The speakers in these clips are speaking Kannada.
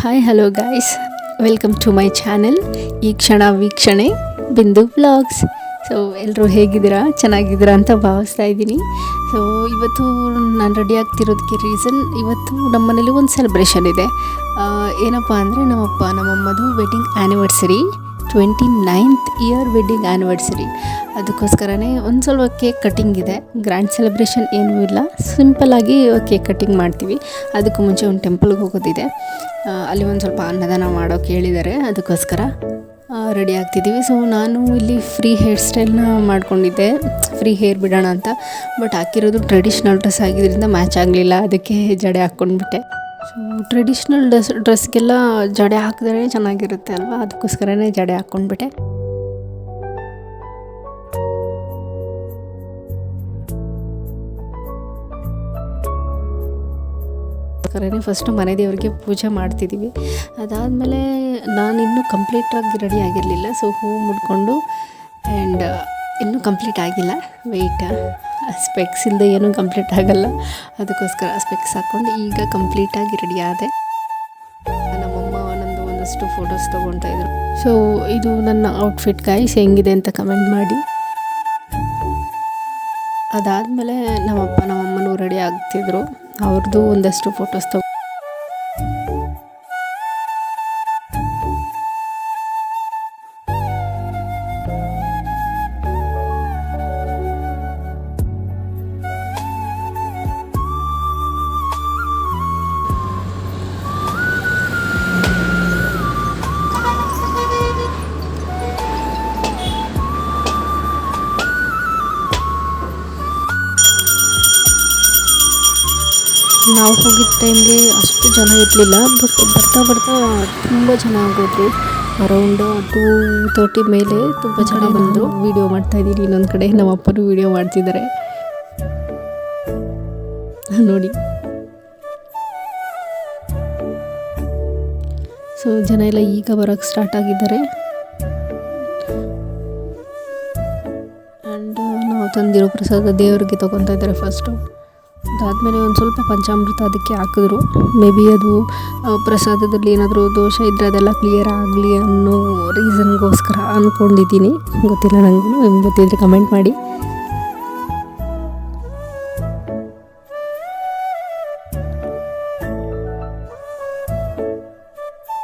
Hi hello guys, welcome to my channel Ee Kshana Veekshane Bindu vlogs. So ಎಲ್ಲರೂ ಹೇಗಿದ್ದೀರಾ, ಚೆನ್ನಾಗಿದ್ದೀರಾ ಅಂತ ಭಾವಿಸ್ತಾ ಇದ್ದೀನಿ. ಸೊ ಇವತ್ತು ನಾನು ರೆಡಿ ಆಗ್ತಿರೋದಕ್ಕೆ ರೀಸನ್, ಇವತ್ತು ನಮ್ಮ ಮನೇಲಿ ಒಂದು ಸೆಲೆಬ್ರೇಷನ್ ಇದೆ. ಏನಪ್ಪ ಅಂದರೆ ನಮ್ಮಮ್ಮದು wedding anniversary, 29th year wedding anniversary. ಅದಕ್ಕೋಸ್ಕರನೇ ಒಂದು ಸ್ವಲ್ಪ ಕೇಕ್ ಕಟ್ಟಿಂಗ್ ಇದೆ. ಗ್ರ್ಯಾಂಡ್ ಸೆಲೆಬ್ರೇಷನ್ ಏನೂ ಇಲ್ಲ, ಸಿಂಪಲ್ಲಾಗಿ ಕೇಕ್ ಕಟ್ಟಿಂಗ್ ಮಾಡ್ತೀವಿ. ಅದಕ್ಕೂ ಮುಂಚೆ ಒಂದು ಟೆಂಪಲ್ಗೆ ಹೋಗೋದಿದೆ, ಅಲ್ಲಿ ಒಂದು ಸ್ವಲ್ಪ ಅನ್ನದಾನ ಮಾಡೋಕ್ಕೆ ಹೇಳಿದ್ದಾರೆ. ಅದಕ್ಕೋಸ್ಕರ ರೆಡಿ ಆಗ್ತಿದ್ದೀವಿ. ಸೊ ನಾನು ಇಲ್ಲಿ ಫ್ರೀ ಹೇರ್ ಸ್ಟೈಲ್ನ ಮಾಡ್ಕೊಂಡಿದ್ದೆ, ಫ್ರೀ ಹೇರ್ ಬಿಡೋಣ ಅಂತ. ಬಟ್ ಹಾಕಿರೋದು ಟ್ರೆಡಿಷ್ನಲ್ ಡ್ರೆಸ್ ಆಗಿದ್ದರಿಂದ ಮ್ಯಾಚ್ ಆಗಲಿಲ್ಲ, ಅದಕ್ಕೆ ಜಡೆ ಹಾಕ್ಕೊಂಡ್ಬಿಟ್ಟೆ. ಸೊ ಟ್ರೆಡಿಷ್ನಲ್ ಡ್ರೆಸ್ಗೆಲ್ಲ ಜಡೆ ಹಾಕಿದ್ರೆ ಚೆನ್ನಾಗಿರುತ್ತೆ ಅಲ್ವಾ, ಅದಕ್ಕೋಸ್ಕರನೇ ಜಡೆ ಹಾಕ್ಕೊಂಡ್ಬಿಟ್ಟೆ. ಫಸ್ಟು ಮನೆ ದೇವರಿಗೆ ಪೂಜೆ ಮಾಡ್ತಿದ್ದೀವಿ. ಅದಾದಮೇಲೆ ನಾನಿನ್ನೂ ಕಂಪ್ಲೀಟಾಗಿ ರೆಡಿ ಆಗಿರಲಿಲ್ಲ. ಸೊ ಹೂ ಮುಡ್ಕೊಂಡು ಆ್ಯಂಡ್ ಇನ್ನೂ ಕಂಪ್ಲೀಟ್ ಆಗಿಲ್ಲ, ವೆಯ್ಟ್ ಸ್ಪೆಕ್ಸ್ ಇಲ್ಲದೆ ಏನೂ ಕಂಪ್ಲೀಟ್ ಆಗಲ್ಲ. ಅದಕ್ಕೋಸ್ಕರ ಸ್ಪೆಕ್ಸ್ ಹಾಕ್ಕೊಂಡು ಈಗ ಕಂಪ್ಲೀಟಾಗಿ ರೆಡಿ ಆದೆ. ನಮ್ಮಮ್ಮ ಒಂದಷ್ಟು ಫೋಟೋಸ್ ತೊಗೊಳ್ತಾಯಿದ್ರು. ಸೊ ಇದು ನನ್ನ ಔಟ್ಫಿಟ್ ಗೈಸ್, ಹೆಂಗಿದೆ ಅಂತ ಕಮೆಂಟ್ ಮಾಡಿ. ಅದಾದಮೇಲೆ ನಮ್ಮಪ್ಪ ನಮ್ಮಮ್ಮನೂ ರೆಡಿ ಆಗ್ತಿದ್ರು, ಅವ್ರದ್ದು ಒಂದಷ್ಟು ಫೋಟೋಸ್ ನಾವು ಹೋಗಿದ್ದ ಟೈಮ್ಗೆ ಅಷ್ಟು ಜನ ಇರಲಿಲ್ಲ. ಬಟ್ ಬರ್ತಾ ತುಂಬ ಜನ ಆಗೋದ್ರು. ಅರೌಂಡ್ 2:30 ಮೇಲೆ ತುಂಬ ಜನ ಬಂದರು. ವೀಡಿಯೋ ಮಾಡ್ತಾಯಿದ್ದೀನಿ, ಇನ್ನೊಂದು ಕಡೆ ನಮ್ಮ ಅಪ್ಪನೂ ವೀಡಿಯೋ ಮಾಡ್ತಿದ್ದಾರೆ ನೋಡಿ. ಸೊ ಜನ ಎಲ್ಲ ಈಗ ಬರೋಕ್ಕೆ ಸ್ಟಾರ್ಟ್ ಆಗಿದ್ದಾರೆ. ಆ್ಯಂಡ್ ನಾವು ತಂದಿರೋ ಪ್ರಸಾದ ದೇವರಿಗೆ ತೊಗೊತಾ ಇದ್ದಾರೆ ಫಸ್ಟು. ಅದಾದಮೇಲೆ ಒಂದು ಸ್ವಲ್ಪ ಪಂಚಾಮೃತ ಅದಕ್ಕೆ ಹಾಕಿದ್ರು. ಮೇ ಬಿ ಅದು ಪ್ರಸಾದದಲ್ಲಿ ಏನಾದರೂ ದೋಷ ಇದ್ದರೆ ಅದೆಲ್ಲ ಕ್ಲಿಯರ್ ಆಗಲಿ ಅನ್ನೋ ರೀಸನ್ಗೋಸ್ಕರ ಅಂದ್ಕೊಂಡಿದ್ದೀನಿ, ಗೊತ್ತಿಲ್ಲ ನನಗೂ. ನಿಮ್ಗೆ ಗೊತ್ತಿದ್ದರೆ ಕಮೆಂಟ್ ಮಾಡಿ.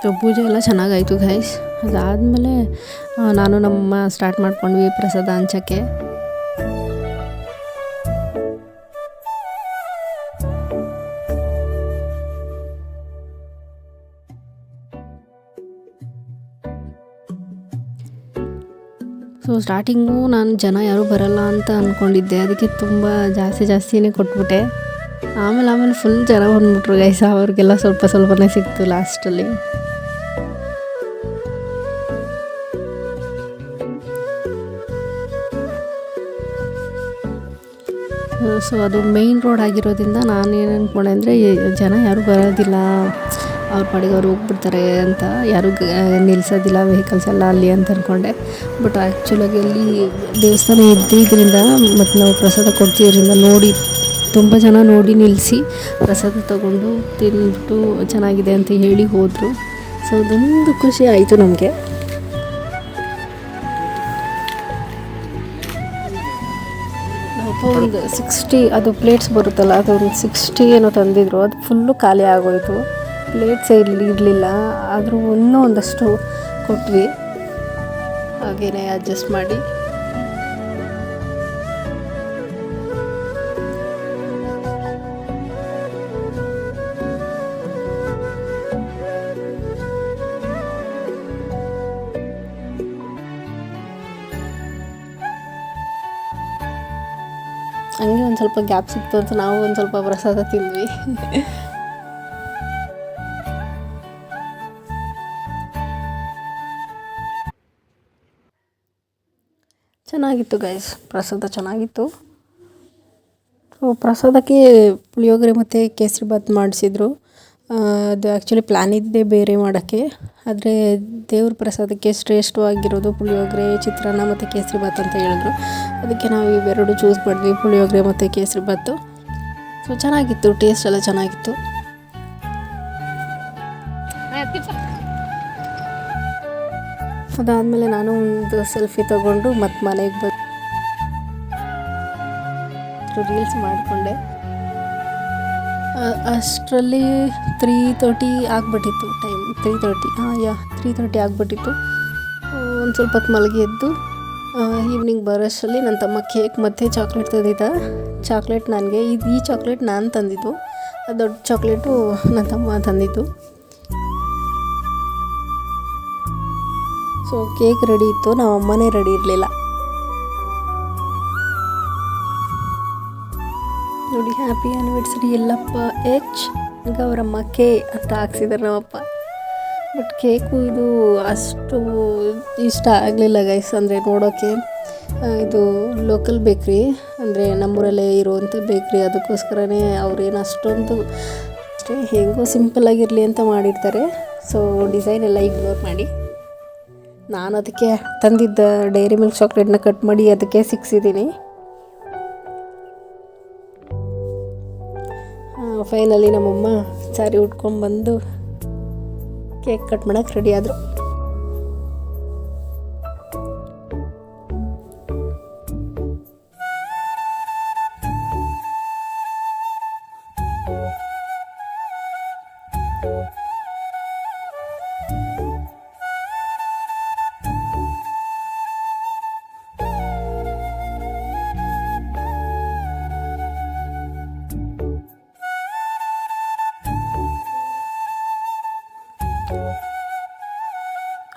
ಸೊ ಪೂಜೆ ಎಲ್ಲ ಚೆನ್ನಾಗಾಯಿತು ಗೈಸ್. ಅದಾದಮೇಲೆ ನಾನು ನಮ್ಮ ಸ್ಟಾರ್ಟ್ ಮಾಡ್ಕೊಂಡ್ವಿ ಪ್ರಸಾದ ಹಂಚೋಕ್ಕೆ. ಸೊ ಸ್ಟಾರ್ಟಿಂಗು ನಾನು ಜನ ಯಾರೂ ಬರಲ್ಲ ಅಂತ ಅಂದ್ಕೊಂಡಿದ್ದೆ, ಅದಕ್ಕೆ ತುಂಬ ಜಾಸ್ತಿನೇ ಕೊಟ್ಬಿಟ್ಟೆ. ಆಮೇಲೆ ಫುಲ್ ಜನ ಬಂದ್ಬಿಟ್ರು ಗೈಸ್, ಅವ್ರಿಗೆಲ್ಲ ಸ್ವಲ್ಪನೇ ಸಿಕ್ತು ಲಾಸ್ಟಲ್ಲಿ. ಸೊ ಅದು ಮೇಯ್ನ್ ರೋಡ್ ಆಗಿರೋದ್ರಿಂದ ನಾನೇನು ಅಂದ್ಕೊಂಡೆ ಅಂದರೆ ಜನ ಯಾರೂ ಬರೋದಿಲ್ಲ, ಅವ್ರ ಪಾಡಿಗೆ ಅವ್ರು ಹೋಗ್ಬಿಡ್ತಾರೆ ಅಂತ, ಯಾರೂ ನಿಲ್ಲಿಸೋದಿಲ್ಲ ವೆಹಿಕಲ್ಸ್ ಎಲ್ಲ ಅಲ್ಲಿ ಅಂತ ಅಂದ್ಕೊಂಡೆ. ಬಟ್ ಆ್ಯಕ್ಚುಲಾಗಿ ಅಲ್ಲಿ ದೇವಸ್ಥಾನ ಇದ್ದಿದ್ದರಿಂದ ಮತ್ತು ನಾವು ಪ್ರಸಾದ ಕೊಡ್ತಿದ್ರಿಂದ ತುಂಬ ಜನ ನೋಡಿ ನಿಲ್ಲಿಸಿ ಪ್ರಸಾದ ತಗೊಂಡು ತಿಂದ್ಬಿಟ್ಟು ಚೆನ್ನಾಗಿದೆ ಅಂತ ಹೇಳಿ ಹೋದರು. ಸೊ ಅದೊಂದು ಖುಷಿ ಆಯಿತು ನಮಗೆ. ಒಂದು 60 ಅದು ಪ್ಲೇಟ್ಸ್ ಬರುತ್ತಲ್ಲ, ಅದೊಂದು 60 ಏನೋ ತಂದಿದ್ರು. ಅದು ಫುಲ್ಲು ಖಾಲಿ ಆಗೋಯಿತು, ಪ್ಲೇಟ್ಸೇ ಇರಲಿಲ್ಲ. ಆದರೂ ಒಂದಷ್ಟು ಕೊಟ್ವಿ, ಹಾಗೇ ಅಡ್ಜಸ್ಟ್ ಮಾಡಿ. ಹಂಗೆ ಒಂದು ಸ್ವಲ್ಪ ಗ್ಯಾಪ್ ಸಿಕ್ತು ಅಂತ ನಾವು ಒಂದು ಸ್ವಲ್ಪ ಪ್ರಸಾದ ತಿಂದ್ವಿ. ಚೆನ್ನಾಗಿತ್ತು ಗೈಸ್, ಪ್ರಸಾದ ಚೆನ್ನಾಗಿತ್ತು. ಪ್ರಸಾದಕ್ಕೆ ಪುಳಿಯೋಗರೆ ಮತ್ತು ಕೇಸರಿಬಾತ್ ಮಾಡಿಸಿದ್ರು. ಅದು ಆ್ಯಕ್ಚುಲಿ ಪ್ಲ್ಯಾನ್ ಇದ್ದೇ ಬೇರೆ ಮಾಡೋಕ್ಕೆ, ಆದರೆ ದೇವ್ರ ಪ್ರಸಾದಕ್ಕೆ ಶ್ರೇಷ್ಠವಾಗಿರೋದು ಪುಳಿಯೋಗರೆ, ಚಿತ್ರಾನ್ನ ಮತ್ತು ಕೇಸರಿಬಾತ್ ಅಂತ ಹೇಳಿದ್ರು. ಅದಕ್ಕೆ ನಾವು ಇವೆರಡು ಚೂಸ್ ಮಾಡಿದ್ವಿ, ಪುಳಿಯೋಗರೆ ಮತ್ತು ಕೇಸರಿಬಾತು. ಸೊ ಚೆನ್ನಾಗಿತ್ತು, ಟೇಸ್ಟ್ ಎಲ್ಲ ಚೆನ್ನಾಗಿತ್ತು. ಅದಾದಮೇಲೆ ನಾನು ಒಂದು ಸೆಲ್ಫಿ ತೊಗೊಂಡು ಮತ್ತು ಮನೆಗೆ ಬಂದು ರೀಲ್ಸ್ ಮಾಡಿಕೊಂಡೆ. ಅಷ್ಟರಲ್ಲಿ 3:30 ಆಗಿಬಿಟ್ಟಿತ್ತು ಟೈಮ್. 3:30 ಆಗಿಬಿಟ್ಟಿತ್ತು. ಒಂದು ಸ್ವಲ್ಪ ಹೊತ್ತು ಮಲಗಿ ಎದ್ದು ಈವ್ನಿಂಗ್ ಬರೋಷ್ಟರಲ್ಲಿ ನನ್ನ ತಮ್ಮ ಕೇಕ್ ಮತ್ತು ಚಾಕ್ಲೇಟ್ ತಂದಿದ್ದ. ಚಾಕ್ಲೇಟ್ ನನಗೆ ಈ ಚಾಕ್ಲೇಟ್ ನಾನು ತಂದಿದ್ದು, ದೊಡ್ಡ ಚಾಕ್ಲೇಟು ನನ್ನ ತಮ್ಮ ತಂದಿದ್ದು. ಸೊ ಕೇಕ್ ರೆಡಿ ಇತ್ತು, ನಮ್ಮ ಅಮ್ಮನೇ ರೆಡಿ ಇರಲಿಲ್ಲ. ನೋಡಿ, ಹ್ಯಾಪಿ ಆ್ಯನಿವರ್ಸರಿ ಎಲ್ಲಪ್ಪ ಎಚ್ ಗೌರಮ್ಮ ಕೆ ಅಂತ ಹಾಕ್ಸಿದ್ದಾರೆ ನಮ್ಮಪ್ಪ. ಬಟ್ ಕೇಕು ಇದು ಅಷ್ಟು ಇಷ್ಟ ಆಗಲಿಲ್ಲ ಗೈಸ್. ಅಂದರೆ ನೋಡೋಕ್ಕೆ ಇದು ಲೋಕಲ್ ಬೇಕ್ರಿ, ಅಂದರೆ ನಮ್ಮೂರಲ್ಲೇ ಇರುವಂಥ ಬೇಕ್ರಿ. ಅದಕ್ಕೋಸ್ಕರನೇ ಅವ್ರೇನು ಅಷ್ಟೊಂದು ಅಷ್ಟೇ ಹೇಗೋ ಸಿಂಪಲ್ಲಾಗಿರಲಿ ಅಂತ ಮಾಡಿರ್ತಾರೆ. ಸೊ ಡಿಸೈನ್ ಎಲ್ಲ ಇಗ್ನೋರ್ ಮಾಡಿ ನಾನು ಅದಕ್ಕೆ ತಂದಿದ್ದ ಡೈರಿ ಮಿಲ್ಕ್ ಚಾಕ್ಲೇಟ್ನ ಕಟ್ ಮಾಡಿ ಅದಕ್ಕೆ ಸಿಕ್ಸಿದ್ದೀನಿ. ಫೈನಲಿ ನಮ್ಮಮ್ಮ ಸಾರಿ ಉಟ್ಕೊಂಡ್ಬಂದು ಕೇಕ್ ಕಟ್ ಮಾಡೋಕ್ಕೆ ರೆಡಿ ಆದರು.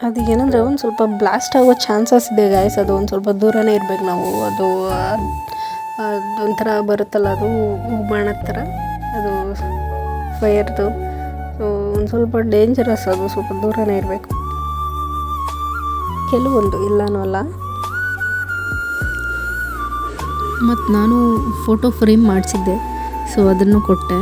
ಅದು ಏನಂದರೆ ಒಂದು ಸ್ವಲ್ಪ ಬ್ಲಾಸ್ಟ್ ಆಗೋ ಚಾನ್ಸಸ್ ಇದೆ ಗಾಯ್ಸ್. ಅದು ಒಂದು ಸ್ವಲ್ಪ ದೂರನೇ ಇರಬೇಕು ನಾವು. ಅದೊಂಥರ ಬರುತ್ತಲ್ಲ, ಅದು ಬಾಣದ ಥರ, ಅದು ಫೈರ್ದು. ಸೊ ಒಂದು ಸ್ವಲ್ಪ ಡೇಂಜರಸ್, ಅದು ಸ್ವಲ್ಪ ದೂರನೇ ಇರಬೇಕು. ಕೆಲವೊಂದು ಇಲ್ಲನೂ ಅಲ್ಲ. ಮತ್ತು ನಾನು ಫೋಟೋ ಫ್ರೇಮ್ ಮಾಡಿಸಿದ್ದೆ, ಸೊ ಅದನ್ನು ಕೊಟ್ಟೆ.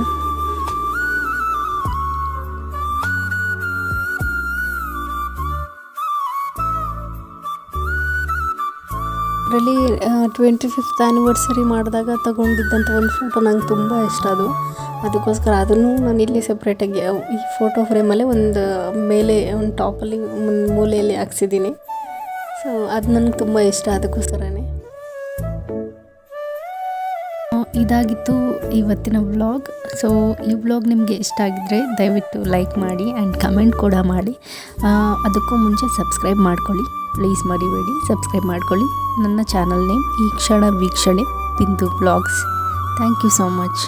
ಅದರಲ್ಲಿ 25th ಆ್ಯನಿವರ್ಸರಿ ಮಾಡಿದಾಗ ತಗೊಂಡಿದ್ದಂಥ ಒಂದು ಫೋಟೋ ನಂಗೆ ತುಂಬ ಇಷ್ಟ. ಅದಕ್ಕೋಸ್ಕರ ಅದನ್ನು ನಾನು ಇಲ್ಲಿ ಸಪ್ರೇಟಾಗಿ ಈ ಫೋಟೋ ಫ್ರೇಮಲ್ಲೇ ಒಂದು ಮೇಲೆ ಒಂದು ಟಾಪಲ್ಲಿ ಒಂದು ಮೂಲೆಯಲ್ಲಿ ಹಾಕ್ಸಿದ್ದೀನಿ. ಸೊ ಅದು ನನಗೆ ತುಂಬ ಇಷ್ಟ, ಅದಕ್ಕೋಸ್ಕರನೇ. ಇದಾಗಿತ್ತು ಇವತ್ತಿನ ವ್ಲಾಗ್. ಸೊ ಈ ವ್ಲಾಗ್ ನಿಮಗೆ ಇಷ್ಟ ಆಗಿದ್ದರೆ ದಯವಿಟ್ಟು ಲೈಕ್ ಮಾಡಿ ಆ್ಯಂಡ್ ಕಮೆಂಟ್ ಕೂಡ ಮಾಡಿ. ಅದಕ್ಕೂ ಮುಂಚೆ ಸಬ್ಸ್ಕ್ರೈಬ್ ಮಾಡ್ಕೊಳ್ಳಿ, ಪ್ಲೀಸ್ ಮರಿಬೇಡಿ, ಸಬ್ಸ್ಕ್ರೈಬ್ ಮಾಡ್ಕೊಳ್ಳಿ. ನನ್ನ ಚಾನಲ್ ನೇಮ್ ಈ Kshana Veekshane Bindu vlogs. Thank you so much.